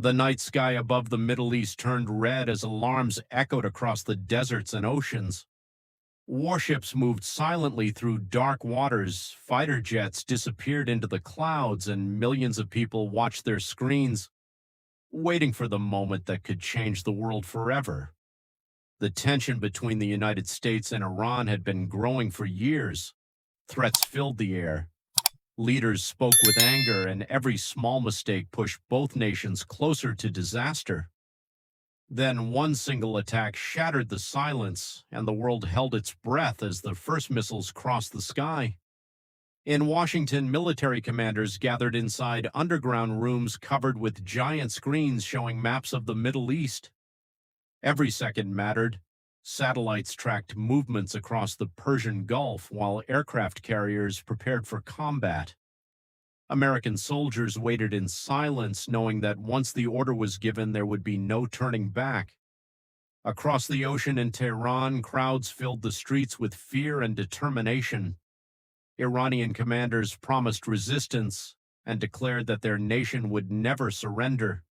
The night sky above the Middle East turned red as alarms echoed across the deserts and oceans. Warships moved silently through dark waters, fighter jets disappeared into the clouds, and millions of people watched their screens, waiting for the moment that could change the world forever. The tension between the United States and Iran had been growing for years. Threats filled the air. Leaders spoke with anger, and every small mistake pushed both nations closer to disaster. Then one single attack shattered the silence, and the world held its breath as the first missiles crossed the sky. In Washington, military commanders gathered inside underground rooms covered with giant screens showing maps of the Middle East. Every second mattered. Satellites tracked movements across the Persian Gulf while aircraft carriers prepared for combat. American soldiers waited in silence, knowing that once the order was given, there would be no turning back. Across the ocean in Tehran, crowds filled the streets with fear and determination. Iranian commanders promised resistance and declared that their nation would never surrender.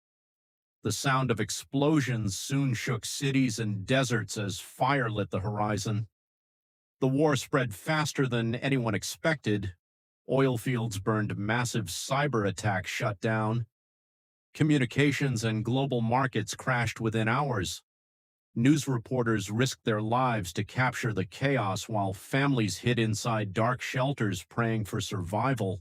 The sound of explosions soon shook cities and deserts as fire lit the horizon. The war spread faster than anyone expected. Oil fields burned, massive cyber attacks shut down. Communications and global markets crashed within hours. News reporters risked their lives to capture the chaos while families hid inside dark shelters praying for survival.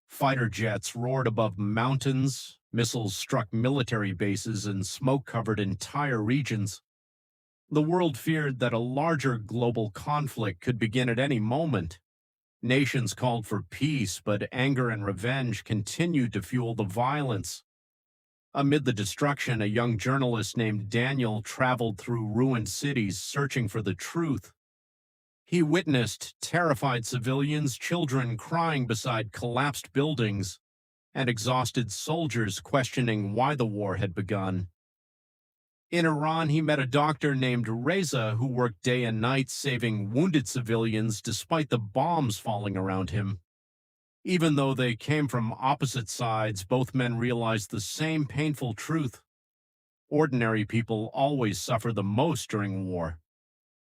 Fighter jets roared above mountains, missiles struck military bases, and smoke covered entire regions. The world feared that a larger global conflict could begin at any moment. Nations called for peace, but anger and revenge continued to fuel the violence. Amid the destruction, a young journalist named Daniel traveled through ruined cities searching for the truth. He witnessed terrified civilians, children crying beside collapsed buildings, and exhausted soldiers questioning why the war had begun. In Iran, he met a doctor named Reza who worked day and night saving wounded civilians despite the bombs falling around him. Even though they came from opposite sides, both men realized the same painful truth. Ordinary people always suffer the most during war.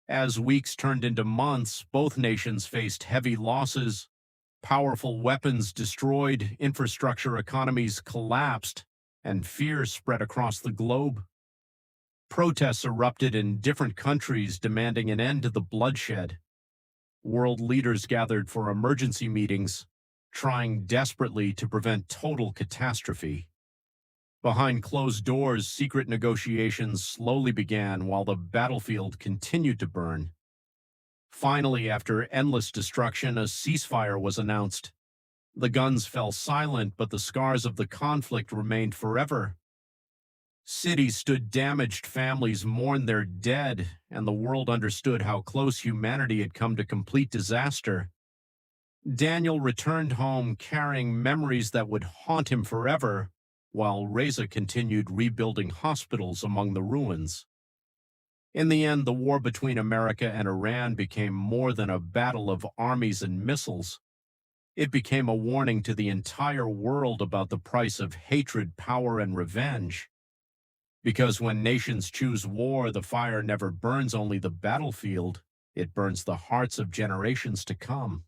As weeks turned into months, both nations faced heavy losses. Powerful weapons destroyed, infrastructure economies collapsed, and fear spread across the globe. Protests erupted in different countries demanding an end to the bloodshed. World leaders gathered for emergency meetings, trying desperately to prevent total catastrophe. Behind closed doors, secret negotiations slowly began while the battlefield continued to burn. Finally, after endless destruction, a ceasefire was announced. The guns fell silent, but the scars of the conflict remained forever. Cities stood damaged, families mourned their dead, and the world understood how close humanity had come to complete disaster. Daniel returned home carrying memories that would haunt him forever, while Reza continued rebuilding hospitals among the ruins. In the end, the war between America and Iran became more than a battle of armies and missiles. It became a warning to the entire world about the price of hatred, power, and revenge. Because when nations choose war, the fire never burns only the battlefield, it burns the hearts of generations to come.